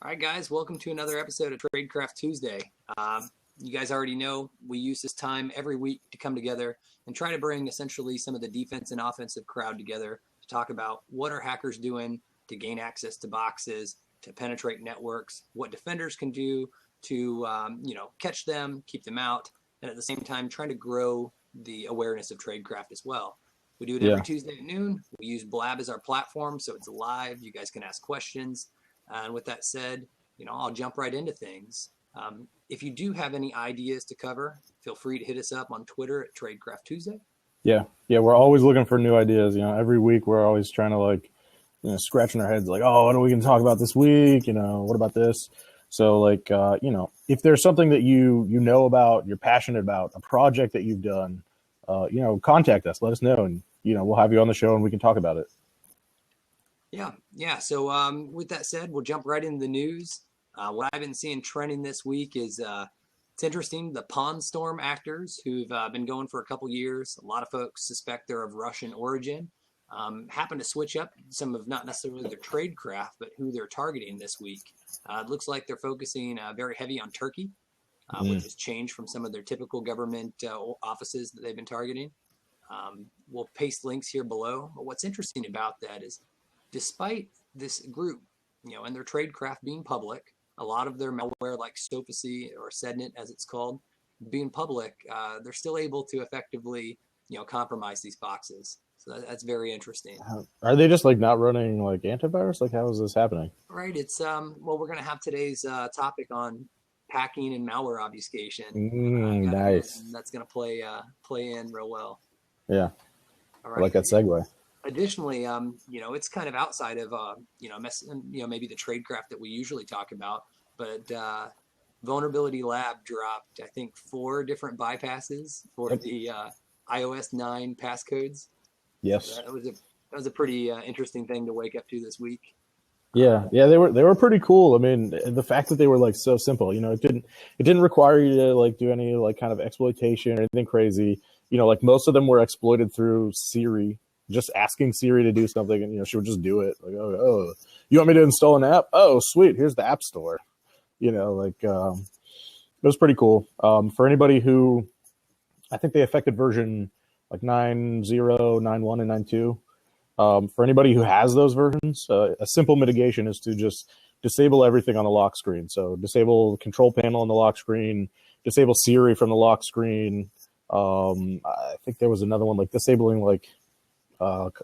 All right, guys, welcome to another episode of Tradecraft Tuesday. You guys already know we use this time every week to come together and try to bring essentially some of the defense and offensive crowd together to talk about what are hackers doing to gain access to boxes, to penetrate networks, what defenders can do to catch them, keep them out, and at the same time trying to grow the awareness of Tradecraft as well. We do it every Tuesday at noon. We use Blab as our platform, so it's live. You guys can ask questions. And with that said, I'll jump right into things. If you do have any ideas to cover, feel free to hit us up on Twitter at Tradecraft Tuesday. Yeah, we're always looking for new ideas. Every week we're always trying to scratching our heads oh, what are we going to talk about this week? What about this? So if there's something that you know about, you're passionate about, a project that you've done, contact us, let us know, and we'll have you on the show and we can talk about it. Yeah. So with that said, we'll jump right into the news. What I've been seeing trending this week is it's interesting. The Pawn Storm actors who've been going for a couple years, a lot of folks suspect they're of Russian origin, happen to switch up some of not necessarily their tradecraft, but who they're targeting this week. It looks like they're focusing very heavy on Turkey, which has changed from some of their typical government offices that they've been targeting. We'll paste links here below. But what's interesting about that is despite this group, and their tradecraft being public, a lot of their malware like Sophosy or Sednet as it's called, being public, they're still able to effectively, compromise these boxes. So that's very interesting. Are they just not running antivirus? How is this happening? Right. It's we're going to have today's topic on packing and malware obfuscation. Nice. That's going to play in real well. Yeah. All right. I like that segue. Additionally, it's kind of outside of, maybe the tradecraft that we usually talk about, but Vulnerability Lab dropped, I think, 4 different bypasses for the iOS 9 passcodes. Yes. That was a pretty interesting thing to wake up to this week. Yeah, they were pretty cool. I mean, the fact that they were so simple, it didn't require you to do any kind of exploitation or anything crazy. Most of them were exploited through Siri. Just asking Siri to do something, and she would just do it. Oh, you want me to install an app? Oh, sweet, here's the App Store. It was pretty cool. For anybody who, I think they affected version 9.0, 9.1, and 9.2. For anybody who has those versions, a simple mitigation is to just disable everything on the lock screen. So disable the control panel on the lock screen, disable Siri from the lock screen. I think there was another one disabling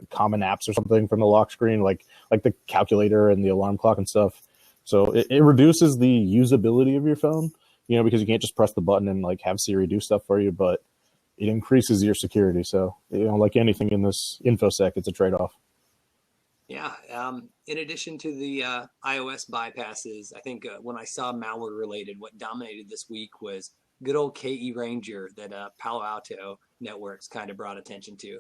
common apps or something from the lock screen, like the calculator and the alarm clock and stuff. So it reduces the usability of your phone, because you can't just press the button and have Siri do stuff for you, but it increases your security. So, like anything in this InfoSec, it's a trade-off. Yeah. In addition to the iOS bypasses, I think when I saw malware related, what dominated this week was good old KE Ranger that Palo Alto Networks kind of brought attention to.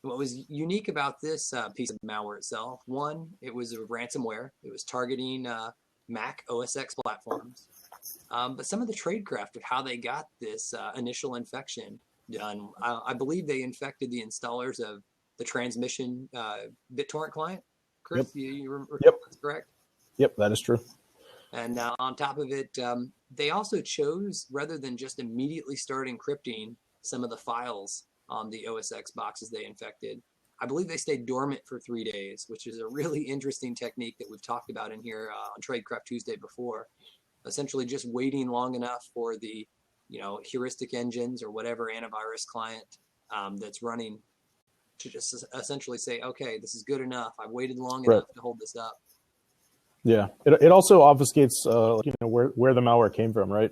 What was unique about this piece of malware itself, one, it was a ransomware. It was targeting Mac OS X platforms. But some of the tradecraft of how they got this initial infection done, I believe they infected the installers of the transmission BitTorrent client. Chris, Yep. you Yep. That's correct? Yep, that is true. And on top of it, they also chose, rather than just immediately start encrypting some of the files on the OS X boxes they infected, I believe they stayed dormant for 3 days, which is a really interesting technique that we've talked about in here on Tradecraft Tuesday before. Essentially just waiting long enough for the heuristic engines or whatever antivirus client that's running to just essentially say, okay, this is good enough. I've waited long enough to hold this up. Yeah, it also obfuscates where the malware came from, right?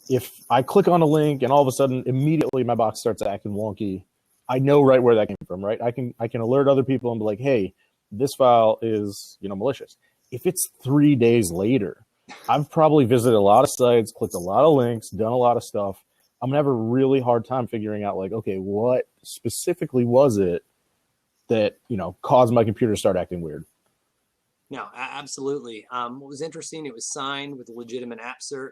If I click on a link and all of a sudden immediately my box starts acting wonky, I know right where that came from, right? I can alert other people and be like, hey, this file is malicious. If it's 3 days later, I've probably visited a lot of sites, clicked a lot of links, done a lot of stuff. I'm gonna have a really hard time figuring out okay, what specifically was it that caused my computer to start acting weird? No, absolutely. What was interesting, it was signed with a legitimate app cert.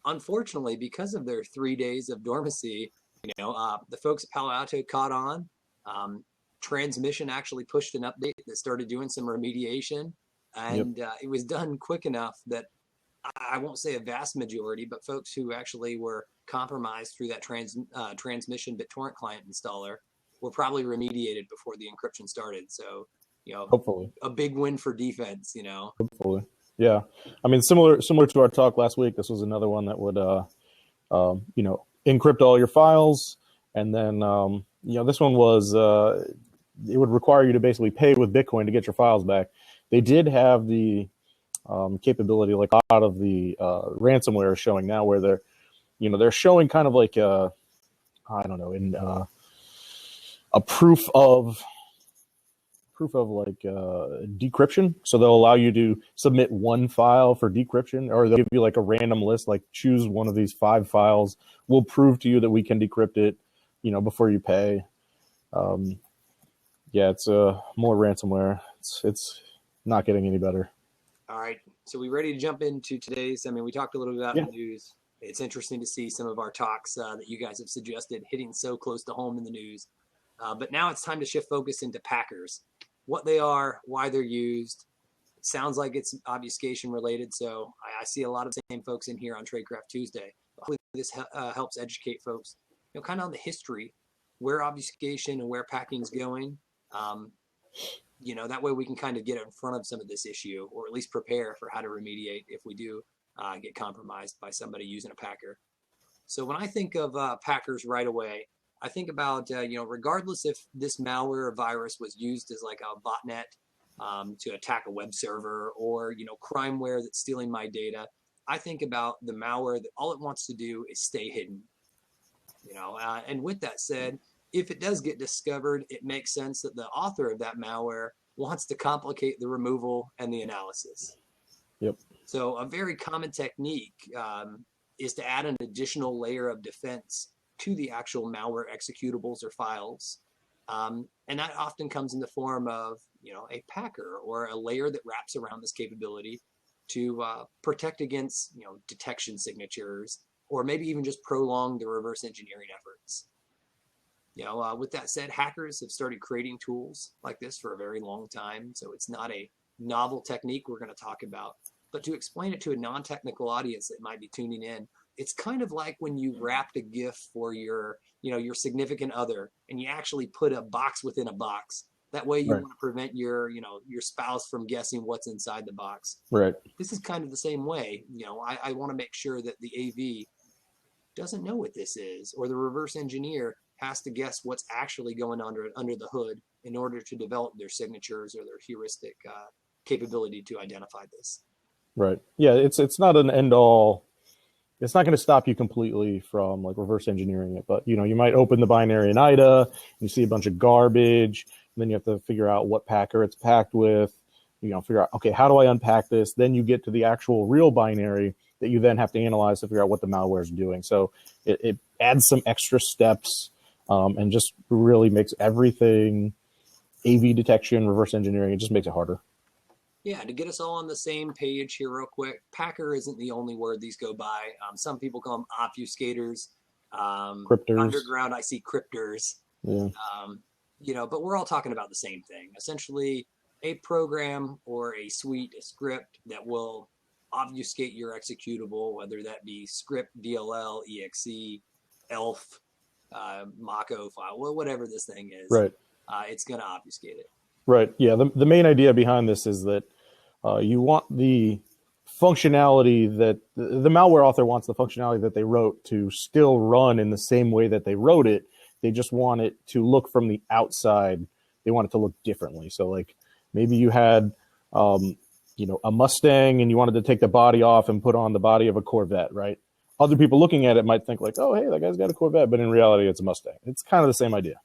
Unfortunately, because of their 3 days of dormancy, the folks at Palo Alto caught on. Transmission actually pushed an update that started doing some remediation. And it was done quick enough that I won't say a vast majority, but folks who actually were compromised through that transmission BitTorrent client installer were probably remediated before the encryption started. So, Hopefully, a big win for defense, hopefully. Yeah. I mean, similar to our talk last week, this was another one that would, encrypt all your files. And then, this one was, it would require you to basically pay with Bitcoin to get your files back. They did have the capability, like a lot of the ransomware is showing now, where they're showing kind of like a proof of like decryption. So they'll allow you to submit one file for decryption, or they'll give you like a random list, like choose one of these 5 files. We'll prove to you that we can decrypt it, before you pay. It's more ransomware. It's not getting any better. All right. So we ready to jump into today's? I mean, we talked a little bit about the news. It's interesting to see some of our talks that you guys have suggested hitting so close to home in the news. But now it's time to shift focus into Packers. What they are, why they're used. It sounds like it's obfuscation related. So I see a lot of the same folks in here on Tradecraft Tuesday. Hopefully this helps educate folks, kind of on the history, where obfuscation and where packing's going. That way we can kind of get in front of some of this issue, or at least prepare for how to remediate if we do get compromised by somebody using a packer. So when I think of packers right away, I think about, regardless if this malware or virus was used as like a botnet to attack a web server, or, crimeware that's stealing my data, I think about the malware that all it wants to do is stay hidden. And with that said, if it does get discovered, it makes sense that the author of that malware wants to complicate the removal and the analysis. Yep. So a very common technique is to add an additional layer of defense to the actual malware executables or files. And that often comes in the form of, a packer, or a layer that wraps around this capability to protect against, detection signatures, or maybe even just prolong the reverse engineering efforts. With that said, hackers have started creating tools like this for a very long time. So it's not a novel technique we're going to talk about. But to explain it to a non-technical audience that might be tuning in, it's kind of like when you wrapped a gift for your significant other, and you actually put a box within a box. That way you want to prevent your spouse from guessing what's inside the box. Right. This is kind of the same way. I want to make sure that the AV doesn't know what this is, or the reverse engineer has to guess what's actually going under the hood in order to develop their signatures or their heuristic capability to identify this. Right. Yeah, it's not an end all. It's not going to stop you completely from like reverse engineering it, but you might open the binary in IDA, and you see a bunch of garbage, and then you have to figure out what packer it's packed with. Figure out, okay, how do I unpack this? Then you get to the actual real binary that you then have to analyze to figure out what the malware is doing. So it adds some extra steps, and just really makes everything AV detection, reverse engineering. It just makes it harder. Yeah, to get us all on the same page here real quick, packer isn't the only word these go by. Some people call them obfuscators. Cryptors. Underground, I see cryptors. Yeah. But we're all talking about the same thing. Essentially, a program or a suite, a script that will obfuscate your executable, whether that be script, DLL, exe, elf, Mako file, whatever this thing is. Right. It's going to obfuscate it. Right. Yeah. The main idea behind this is that you want the functionality that the malware author wants the functionality that they wrote to still run in the same way that they wrote it. They just want it to look from the outside. They want it to look differently. So like maybe you had, a Mustang, and you wanted to take the body off and put on the body of a Corvette, right? Other people looking at it might think like, oh, hey, that guy's got a Corvette, but in reality, it's a Mustang. It's kind of the same idea.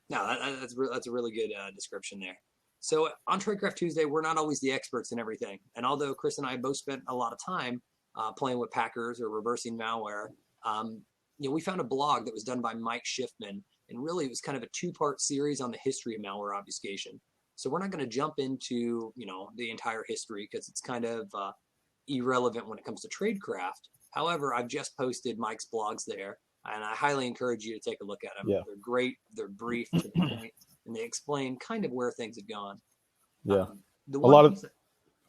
No, that's a really good description there. So on Tradecraft Tuesday, we're not always the experts in everything. And although Chris and I both spent a lot of time playing with packers or reversing malware, we found a blog that was done by Mike Schiffman. And really, it was kind of a 2-part series on the history of malware obfuscation. So we're not going to jump into, the entire history, because it's kind of irrelevant when it comes to Tradecraft. However, I've just posted Mike's blogs there, and I highly encourage you to take a look at them. Yeah. They're great. They're brief to the point, and they explain kind of where things have gone. Yeah.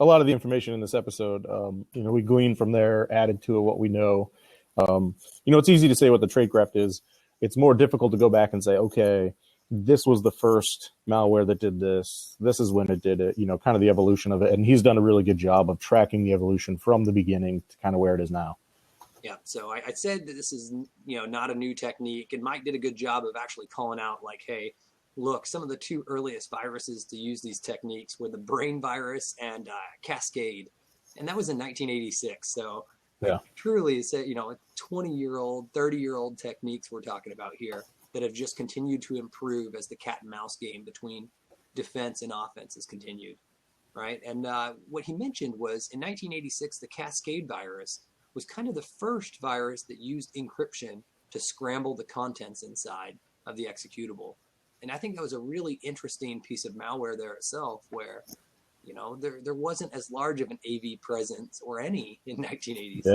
a lot of the information in this episode, we gleaned from there, added to what we know. It's easy to say what the Tradecraft is. It's more difficult to go back and say, okay, this was the first malware that did this. This is when it did it, kind of the evolution of it. And he's done a really good job of tracking the evolution from the beginning to kind of where it is now. Yeah, so I said that this is, not a new technique, and Mike did a good job of actually calling out, like, hey, look, some of the two earliest viruses to use these techniques were the brain virus and Cascade, and that was in 1986. So yeah, truly, it's 20-year-old, 30-year-old techniques we're talking about here that have just continued to improve as the cat and mouse game between defense and offense has continued, right? And what he mentioned was in 1986, the Cascade virus was kind of the first virus that used encryption to scramble the contents inside of the executable. And I think that was a really interesting piece of malware there itself, where, there wasn't as large of an AV presence or any in 1986.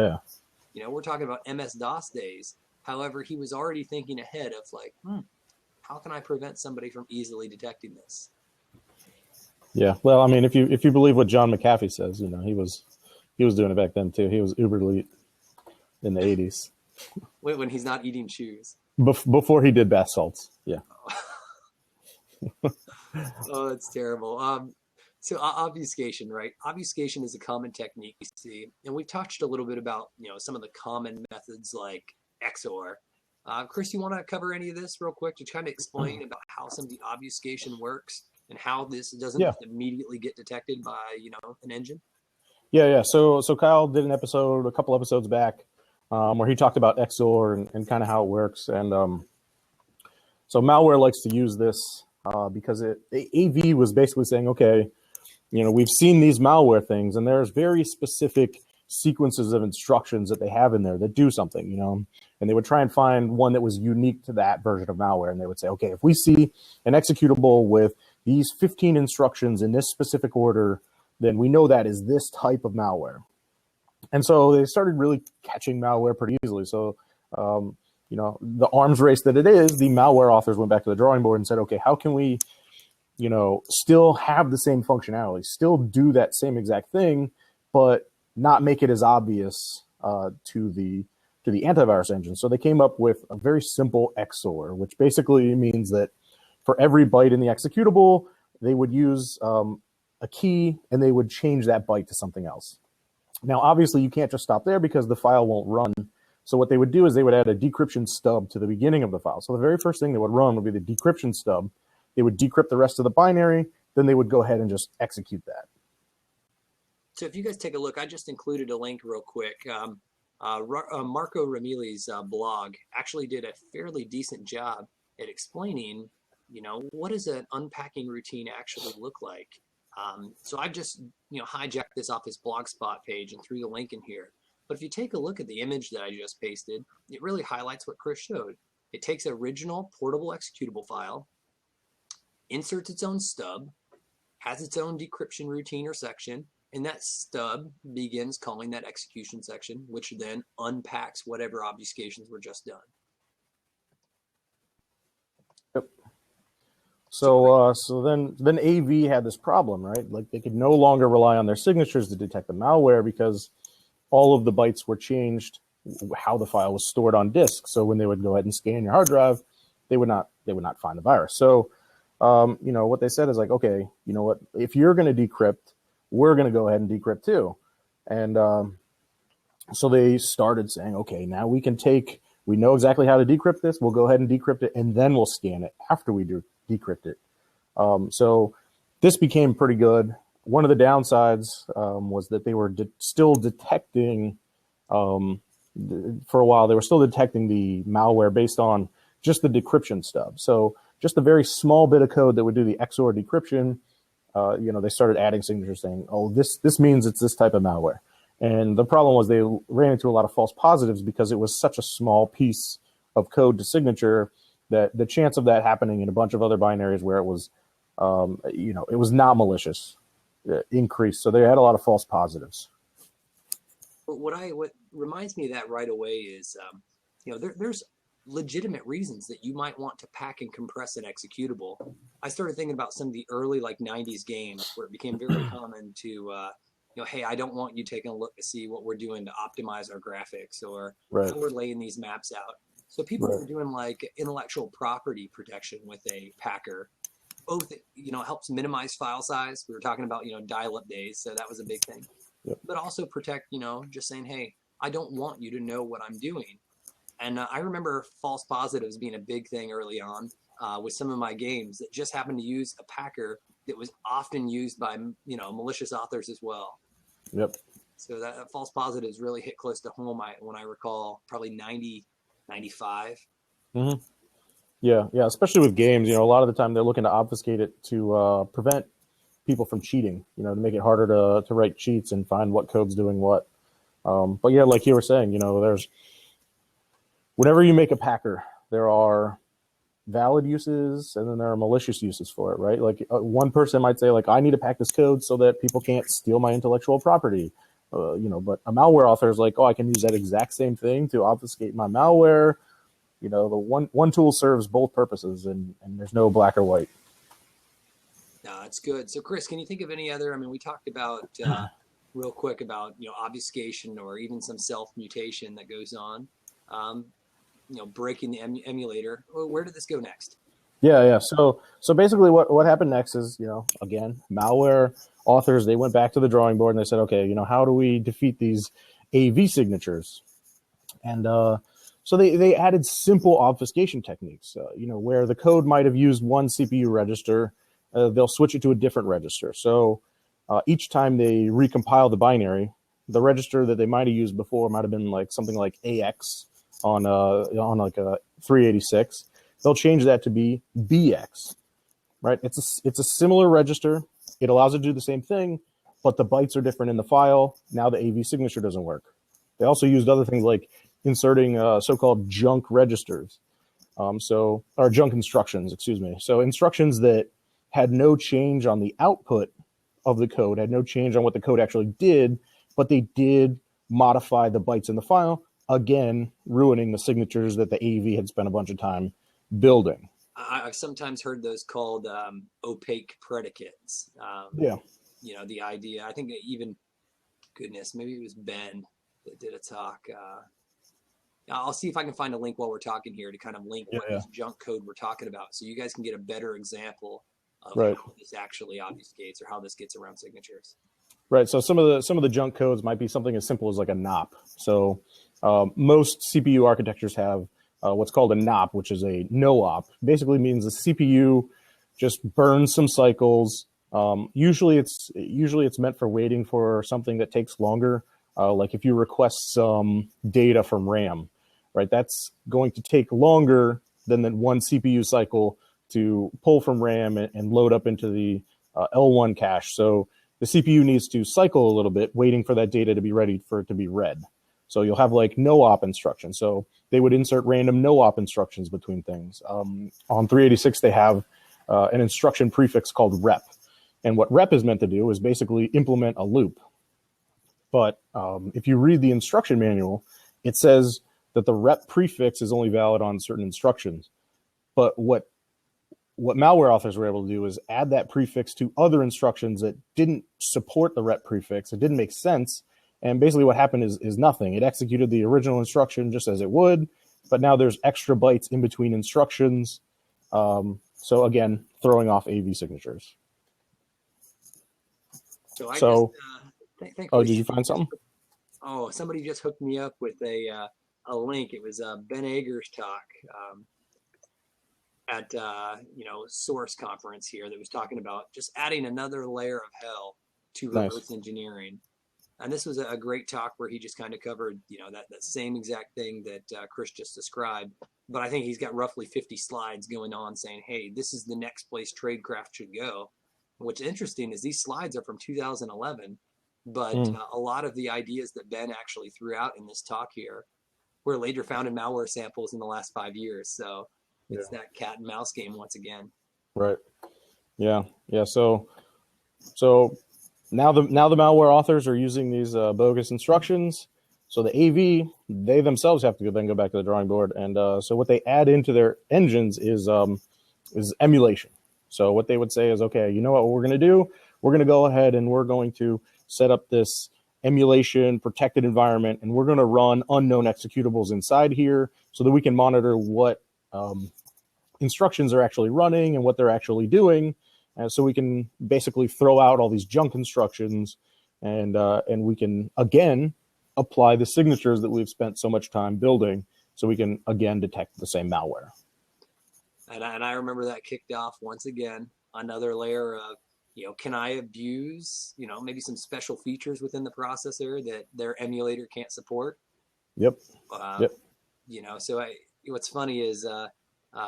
Yeah. We're talking about MS-DOS days. However, he was already thinking ahead of like, how can I prevent somebody from easily detecting this? Yeah. Well, I mean, if you believe what John McAfee says, he was doing it back then too. He was uber elite in the 80s. When he's not eating shoes. Before he did bath salts. Yeah. Oh, that's terrible. So obfuscation, right? Obfuscation is a common technique we see. And we've touched a little bit about, some of the common methods like XOR. Chris, you want to cover any of this real quick to kind of explain about how some of the obfuscation works and how this doesn't immediately get detected by, an engine? Yeah. So Kyle did a couple episodes back, where he talked about XOR and kind of how it works. And so malware likes to use this because AV was basically saying, okay, we've seen these malware things, and there's very specific sequences of instructions that they have in there that do something, and they would try and find one that was unique to that version of malware. And they would say, okay, if we see an executable with these 15 instructions in this specific order, then we know that is this type of malware. And so they started really catching malware pretty easily. So, the arms race that it is, the malware authors went back to the drawing board and said, okay, how can we, still have the same functionality, still do that same exact thing, but not make it as obvious to the antivirus engine. So they came up with a very simple XOR, which basically means that for every byte in the executable, they would use a key and they would change that byte to something else. Now, obviously, you can't just stop there because the file won't run. So what they would do is they would add a decryption stub to the beginning of the file. So the very first thing they would run would be the decryption stub. They would decrypt the rest of the binary. Then they would go ahead and just execute that. So if you guys take a look, I just included a link real quick. Marco Ramili's blog actually did a fairly decent job at explaining, what does an unpacking routine actually look like? So I've just, hijacked this off his Blogspot page and threw the link in here. But if you take a look at the image that I just pasted, it really highlights what Chris showed. It takes an original portable executable file, inserts its own stub, has its own decryption routine or section, and that stub begins calling that execution section, which then unpacks whatever obfuscations were just done. Yep. So then AV had this problem, right? Like they could no longer rely on their signatures to detect the malware because all of the bytes were changed how the file was stored on disk. So when they would go ahead and scan your hard drive, they would not find the virus. So what they said is like, okay, you know what? If you're going to decrypt, we're going to go ahead and decrypt too. And so they started saying, okay, now we know exactly how to decrypt this. We'll go ahead and decrypt it, and then we'll scan it after we decrypt it. So this became pretty good. One of the downsides was that they were still detecting, for a while, they were still detecting the malware based on just the decryption stub. So just a very small bit of code that would do the XOR decryption, they started adding signatures saying, oh, this means it's this type of malware. And the problem was they ran into a lot of false positives because it was such a small piece of code to signature that the chance of that happening in a bunch of other binaries where it was, it was not malicious, increased. So they had a lot of false positives. What reminds me of that right away is, there's legitimate reasons that you might want to pack and compress an executable. I started thinking about some of the early 90s games where it became very common to hey, I don't want you taking a look to see what we're doing to optimize our graphics or Right. how we're laying these maps out. So people Right. were doing like intellectual property protection with a Packer. Both, helps minimize file size. We were talking about, dial-up days, so that was a big thing. Yep. But also protect, just saying, hey, I don't want you to know what I'm doing. And I remember false positives being a big thing early on with some of my games that just happened to use a Packer that was often used by, malicious authors as well. Yep. So that false positives really hit close to home when I recall, probably 90, 95. Mm-hmm. Yeah, especially with games, a lot of the time they're looking to obfuscate it to prevent people from cheating, to make it harder to write cheats and find what code's doing what. But yeah, like you were saying, there's whenever you make a Packer, there are valid uses and then there are malicious uses for it, right? Like one person might say, like, I need to pack this code so that people can't steal my intellectual property, but a malware author is like, oh, I can use that exact same thing to obfuscate my malware. The one tool serves both purposes, and there's no black or white. No, that's good. So, Chris, can you think of any other? I mean, we talked about real quick about obfuscation or even some self mutation that goes on. Breaking the emulator. Where did this go next? Yeah. So basically, what happened next is again, malware authors, they went back to the drawing board and they said, okay, how do we defeat these AV signatures? And so they added simple obfuscation techniques, where the code might have used one CPU register, they'll switch it to a different register. So each time they recompile the binary, the register that they might have used before might have been like something like AX on like a 386. They'll change that to be BX, right? It's a similar register. It allows it to do the same thing, but the bytes are different in the file. Now the AV signature doesn't work. They also used other things like inserting so-called junk registers, or junk instructions, excuse me. So instructions that had no change on the output of the code, had no change on what the code actually did, but they did modify the bytes in the file, again, ruining the signatures that the AV had spent a bunch of time building. I've sometimes heard those called opaque predicates. Yeah. The idea, I think even, goodness, maybe it was Ben that did a talk. I'll see if I can find a link while we're talking here to kind of link what this junk code we're talking about, so you guys can get a better example of how this actually obfuscates or how this gets around signatures. Right. So some of the junk codes might be something as simple as like a NOP. So most CPU architectures have what's called a NOP, which is a no-op. Basically means the CPU just burns some cycles. Usually it's meant for waiting for something that takes longer. Like if you request some data from RAM, right? That's going to take longer than one CPU cycle to pull from RAM and load up into the L1 cache. So the CPU needs to cycle a little bit, waiting for that data to be ready for it to be read. So you'll have like no-op instructions. So they would insert random no-op instructions between things. On 386, they have an instruction prefix called rep. And what rep is meant to do is basically implement a loop. But if you read the instruction manual, it says that the rep prefix is only valid on certain instructions. But what malware authors were able to do is add that prefix to other instructions that didn't support the rep prefix. It didn't make sense. And basically what happened is nothing. It executed the original instruction just as it would, but now there's extra bytes in between instructions. So again, throwing off AV signatures. Did you find something? Oh, somebody just hooked me up with a link. It was Ben Ager's talk at Source conference here that was talking about just adding another layer of hell to reverse engineering. And this was a great talk where he just kind of covered, that same exact thing that Chris just described. But I think he's got roughly 50 slides going on saying, hey, this is the next place Tradecraft should go. What's interesting is these slides are from 2011, but a lot of the ideas that Ben actually threw out in this talk here were later found in malware samples in the last 5 years. So it's that cat and mouse game once again. Right. Yeah. So now the malware authors are using these bogus instructions. So the AV, they themselves have to then go back to the drawing board. And so what they add into their engines is emulation. So what they would say is, okay, you know what we're going to do? We're going to go ahead and we're going to set up this emulation protected environment, and we're going to run unknown executables inside here so that we can monitor what instructions are actually running and what they're actually doing. And so we can basically throw out all these junk instructions, and we can, again, apply the signatures that we've spent so much time building so we can, again, detect the same malware. And I remember that kicked off once again, another layer of, can I abuse, maybe some special features within the processor that their emulator can't support? Yep. So what's funny is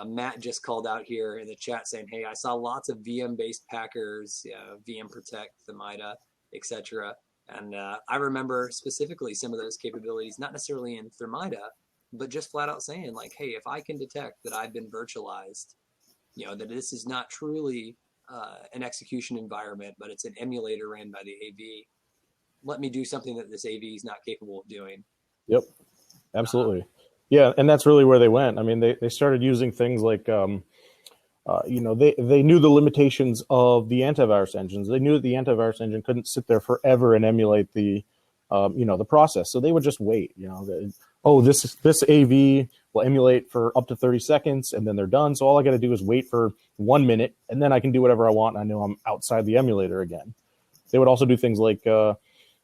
Matt just called out here in the chat saying, hey, I saw lots of VM-based Packers, VM Protect, Thermida, etc. And I remember specifically some of those capabilities, not necessarily in Thermida, but just flat out saying like, hey, if I can detect that I've been virtualized, that this is not truly an execution environment, but it's an emulator ran by the AV, let me do something that this AV is not capable of doing. Yep, absolutely. Yeah, and that's really where they went. I mean, they started using things like, they knew the limitations of the antivirus engines. They knew that the antivirus engine couldn't sit there forever and emulate the, the process. So they would just wait. This AV will emulate for up to 30 seconds, and then they're done. So all I got to do is wait for 1 minute, and then I can do whatever I want, and I know I'm outside the emulator again. They would also do things like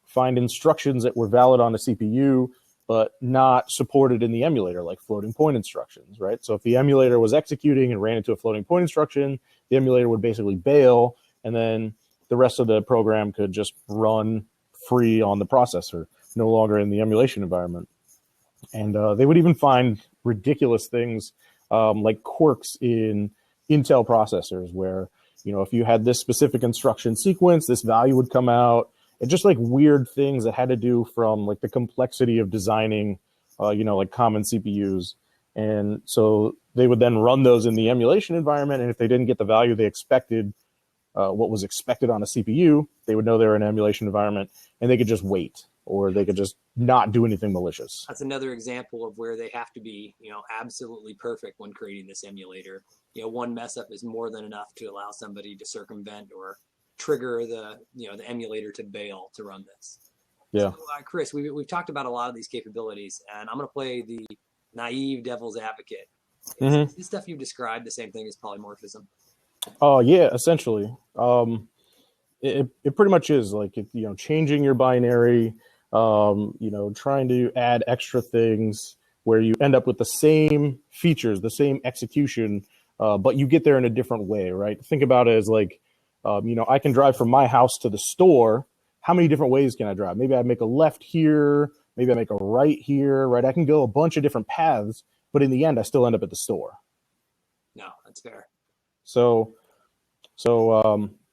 find instructions that were valid on a CPU, but not supported in the emulator, like floating point instructions, right? So if the emulator was executing and ran into a floating point instruction, the emulator would basically bail, and then the rest of the program could just run free on the processor, no longer in the emulation environment. And they would even find ridiculous things like quirks in Intel processors where, if you had this specific instruction sequence, this value would come out. And just like weird things that had to do from like the complexity of designing, like common CPUs. And so they would then run those in the emulation environment. And if they didn't get the value they expected, what was expected on a CPU, they would know they were in an emulation environment, and they could just wait, or they could just not do anything malicious. That's another example of where they have to be, absolutely perfect when creating this emulator. One mess up is more than enough to allow somebody to circumvent or trigger the emulator to bail to run this. Yeah. So, Chris, we've talked about a lot of these capabilities, and I'm going to play the naive devil's advocate. Is this stuff you described the same thing as polymorphism? Oh yeah, essentially. It pretty much is like, changing your binary, trying to add extra things where you end up with the same features, the same execution, but you get there in a different way, right? Think about it as like, I can drive from my house to the store. How many different ways can I drive? Maybe I make a left here. Maybe I make a right here, right? I can go a bunch of different paths, but in the end, I still end up at the store. No, that's fair. So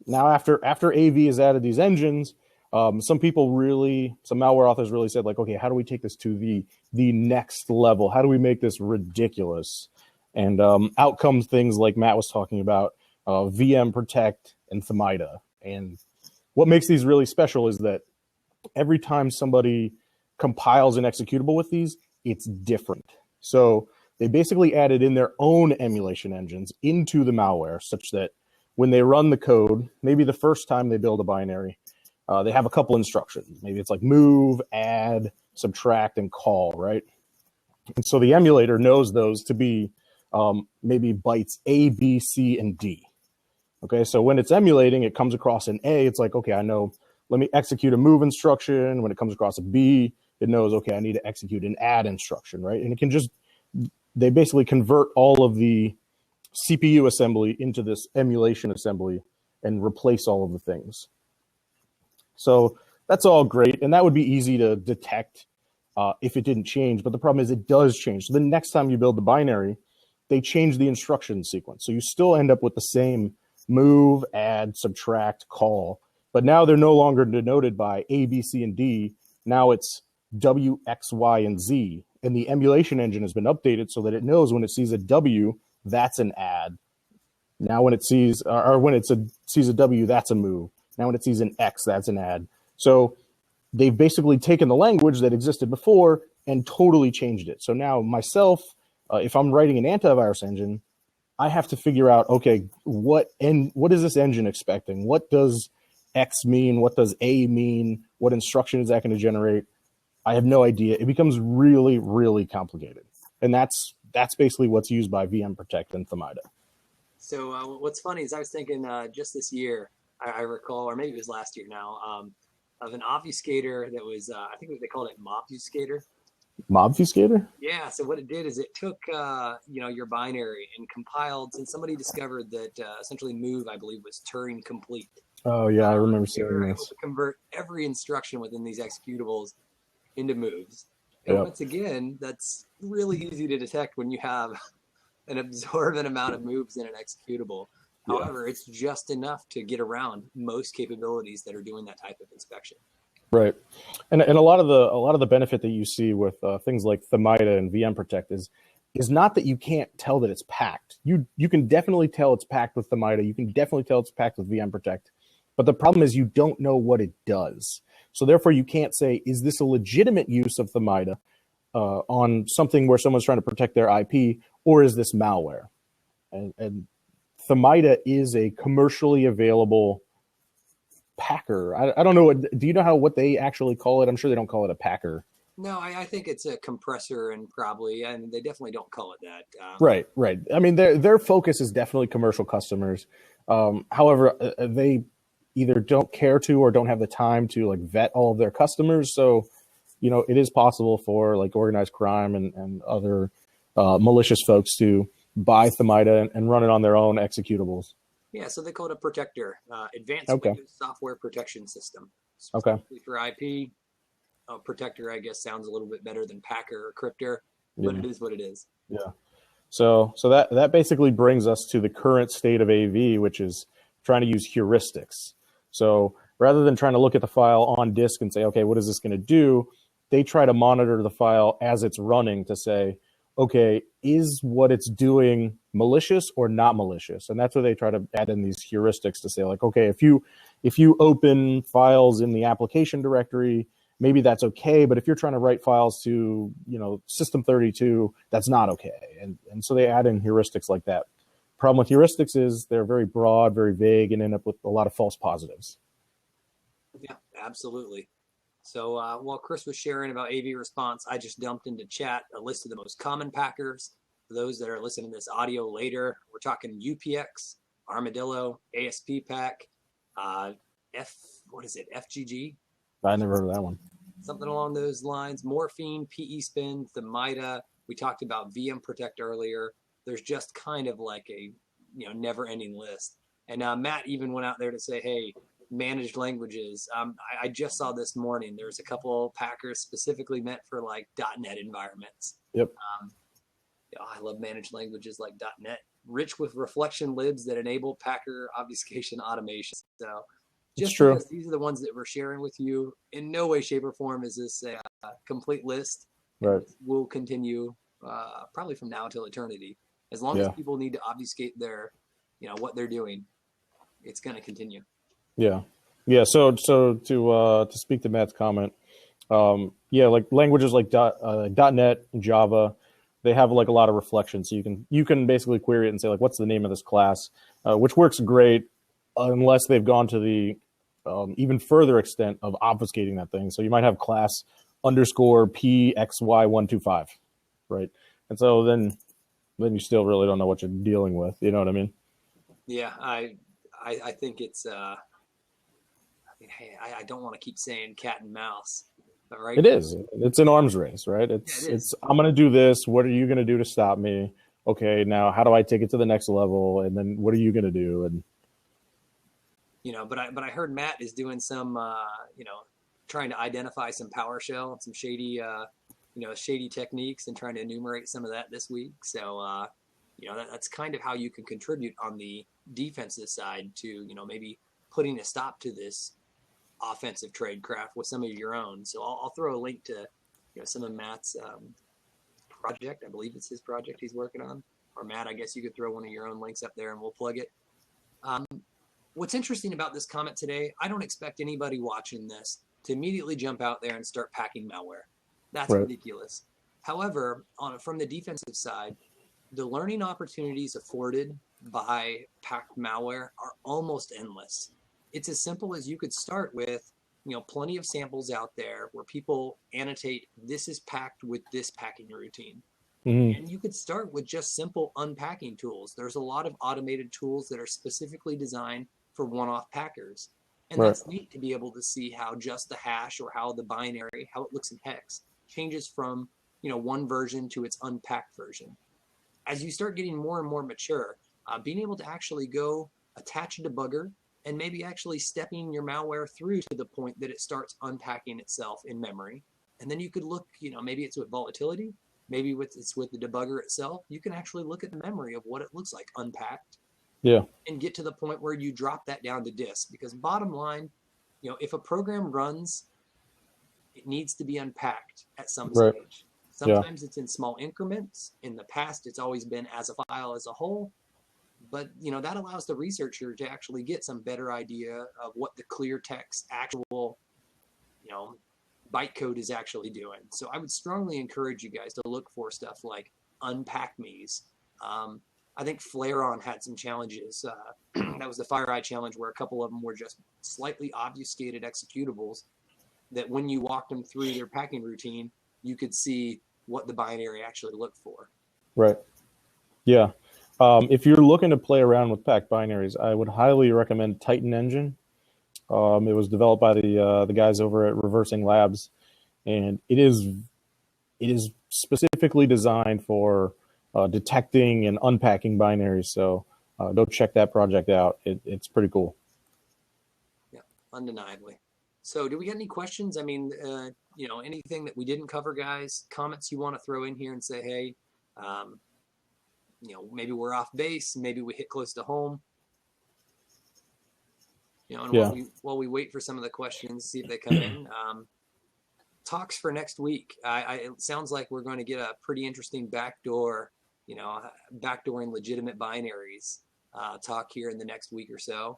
now after AV has added these engines, some malware authors really said like, okay, how do we take this to the next level? How do we make this ridiculous? And out comes things like Matt was talking about, VM Protect and Thermida. And what makes these really special is that every time somebody compiles an executable with these, it's different. So they basically added in their own emulation engines into the malware such that when they run the code, maybe the first time they build a binary, they have a couple instructions. Maybe it's like move, add, subtract, and call, right? And so the emulator knows those to be maybe bytes A, B, C, and D. Okay, so when it's emulating, it comes across an A, it's like, okay, I know, let me execute a move instruction. When it comes across a B, it knows, okay, I need to execute an add instruction, right? And it can they basically convert all of the CPU assembly into this emulation assembly and replace all of the things. So that's all great, and that would be easy to detect if it didn't change, but the problem is it does change. So the next time you build the binary, they change the instruction sequence. So you still end up with the same move, add, subtract, call, but now they're no longer denoted by A, B, C, and D. Now it's W, X, Y, and Z, and the emulation engine has been updated so that it knows when it sees a W, that's an add. Now when it sees, sees a W, that's a move. Now when it sees an X, that's an add. So they've basically taken the language that existed before and totally changed it. So now myself, if I'm writing an antivirus engine, I have to figure out, okay, what is this engine expecting? What does X mean? What does A mean? What instruction is that going to generate? I have no idea. It becomes really, really complicated. And that's basically what's used by VM Protect and Themida. So what's funny is I was thinking just this year, I recall, or maybe it was last year now, of an obfuscator that was, I think they called it Mobfuscator. Mobfuscator? Yeah, so what it did is it took, your binary and compiled, since somebody discovered that essentially move, I believe, was Turing complete. Oh, yeah, I remember They were seeing able this. to convert every instruction within these executables into moves. And Yep. once again, that's really easy to detect when you have an absorbent amount of moves in an executable. Yeah. However, it's just enough to get around most capabilities that are doing that type of inspection. Right, and a lot of the benefit that you see with things like Themida and VM Protect is not that you can't tell that it's packed. You can definitely tell it's packed with Themida. You can definitely tell it's packed with VM Protect. But the problem is you don't know what it does. So therefore, you can't say, is this a legitimate use of Themida on something where someone's trying to protect their IP, or is this malware? And Themida is a commercially available packer. I don't know. Do you know what they actually call it? I'm sure they don't call it a packer. No, I think it's a compressor, and they definitely don't call it that. Right. I mean, their focus is definitely commercial customers. However, they either don't care to or don't have the time to like vet all of their customers. So, it is possible for like organized crime and other malicious folks to buy Themida and run it on their own executables. Yeah, so they call it a protector, advanced Windows software protection system. Specifically for IP. Protector, I guess, sounds a little bit better than packer or crypter, but it is what it is. Yeah. So that basically brings us to the current state of AV, which is trying to use heuristics. So rather than trying to look at the file on disk and say, okay, what is this going to do? They try to monitor the file as it's running to say, okay, is what it's doing malicious or not malicious? And that's where they try to add in these heuristics to say, like, okay, if you open files in the application directory, maybe that's okay. But if you're trying to write files to, system 32, that's not okay. And so they add in heuristics like that. Problem with heuristics is they're very broad, very vague, and end up with a lot of false positives. Yeah, absolutely. So while Chris was sharing about AV response, I just dumped into chat a list of the most common packers. For those that are listening to this audio later, we're talking UPX, Armadillo, ASP pack, FGG? I never heard of that one. Something along those lines. Morphine, PE spin, Themida. We talked about VM Protect earlier. There's just kind of like a never-ending list. And Matt even went out there to say, hey, managed languages. I just saw this morning there's a couple packers specifically meant for like .NET environments. Yep. I love managed languages like .NET, rich with reflection libs that enable packer obfuscation automation. So just because these are the ones that we're sharing with you, in no way, shape, or form is this a complete list. Right. We'll continue probably from now until eternity. As long as people need to obfuscate their, what they're doing, it's going to continue. Yeah. So to speak to Matt's comment, like languages like .NET and Java, they have like a lot of reflection. So you can basically query it and say like, what's the name of this class, which works great unless they've gone to the even further extent of obfuscating that thing. So you might have class _PXY125, right? And so then you still really don't know what you're dealing with. You know what I mean? Yeah, I think it's. I don't want to keep saying cat and mouse, but right? It is. It's an arms race, right? It's. I'm going to do this. What are you going to do to stop me? Okay, now how do I take it to the next level? And then what are you going to do? And but I heard Matt is doing some trying to identify some PowerShell, some shady shady techniques, and trying to enumerate some of that this week. So that's kind of how you can contribute on the defensive side to maybe putting a stop to this offensive tradecraft with some of your own. So I'll throw a link to some of Matt's project. I believe it's his project he's working on. Or Matt, I guess you could throw one of your own links up there and we'll plug it. What's interesting about this comment today, I don't expect anybody watching this to immediately jump out there and start packing malware. That's ridiculous. However, from the defensive side, the learning opportunities afforded by packed malware are almost endless. it's as simple as you could start with, plenty of samples out there where people annotate, this is packed with this packing routine. Mm-hmm. And you could start with just simple unpacking tools. There's a lot of automated tools that are specifically designed for one-off packers. And Right. that's neat to be able to see how just the hash or how the binary, how it looks in hex, changes from, one version to its unpacked version. As you start getting more and more mature, being able to actually go attach a debugger and maybe actually stepping your malware through to the point that it starts unpacking itself in memory. And then you could look, maybe it's with volatility, maybe it's with the debugger itself. You can actually look at the memory of what it looks like unpacked. Yeah. And get to the point where you drop that down to disk. Because bottom line, if a program runs, it needs to be unpacked at some stage. Sometimes it's in small increments. In the past, it's always been as a file as a whole. But, that allows the researcher to actually get some better idea of what the clear text actual, bytecode is actually doing. So I would strongly encourage you guys to look for stuff like Unpack Me's. I think Flare-On had some challenges. That was the FireEye challenge where a couple of them were just slightly obfuscated executables that when you walked them through their packing routine, you could see what the binary actually looked for. Right. Yeah. If you're looking to play around with packed binaries, I would highly recommend Titan Engine. It was developed by the guys over at Reversing Labs, and it is specifically designed for detecting and unpacking binaries. So go check that project out. It's pretty cool. Yeah, undeniably. So do we get any questions? I mean, anything that we didn't cover, guys, comments you want to throw in here and say, hey, maybe we're off base, maybe we hit close to home. And while we wait for some of the questions, see if they come in, talks for next week. It sounds like we're going to get a pretty interesting backdooring legitimate binaries talk here in the next week or so.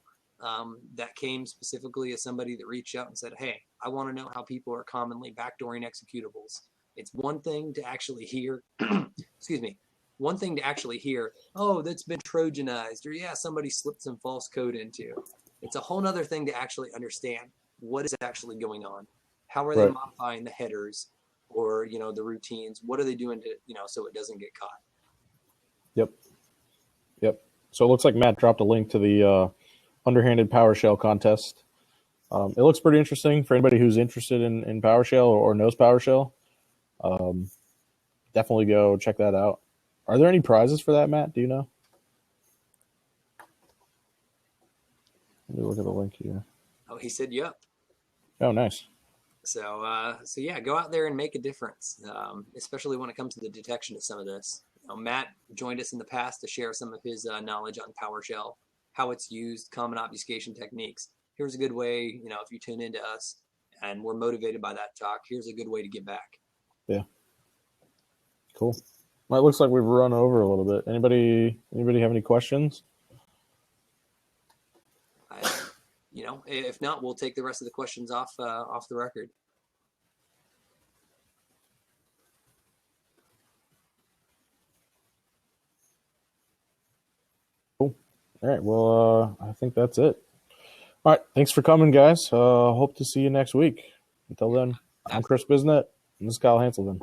That came specifically as somebody that reached out and said, hey, I want to know how people are commonly backdooring executables. It's one thing to actually hear, one thing to actually hear, oh, that's been Trojanized, or yeah, somebody slipped some false code into. It's a whole other thing to actually understand what is actually going on. How are they modifying the headers or, the routines? What are they doing to, so it doesn't get caught? Yep. So it looks like Matt dropped a link to the underhanded PowerShell contest. It looks pretty interesting for anybody who's interested in PowerShell or knows PowerShell. Definitely go check that out. Are there any prizes for that, Matt? Do you know? Let me look at the link here. Oh, he said, yep. Oh, nice. So yeah, go out there and make a difference, especially when it comes to the detection of some of this. Matt joined us in the past to share some of his knowledge on PowerShell, how it's used, common obfuscation techniques. Here's a good way, if you tune into us and we're motivated by that talk, here's a good way to get back. Yeah. Cool. Well, it looks like we've run over a little bit. Anybody have any questions? If not, we'll take the rest of the questions off the record. Cool. All right. Well, I think that's it. All right. Thanks for coming, guys. Hope to see you next week. Until then, I'm Chris Bisnet, and this is Kyle Hanselman.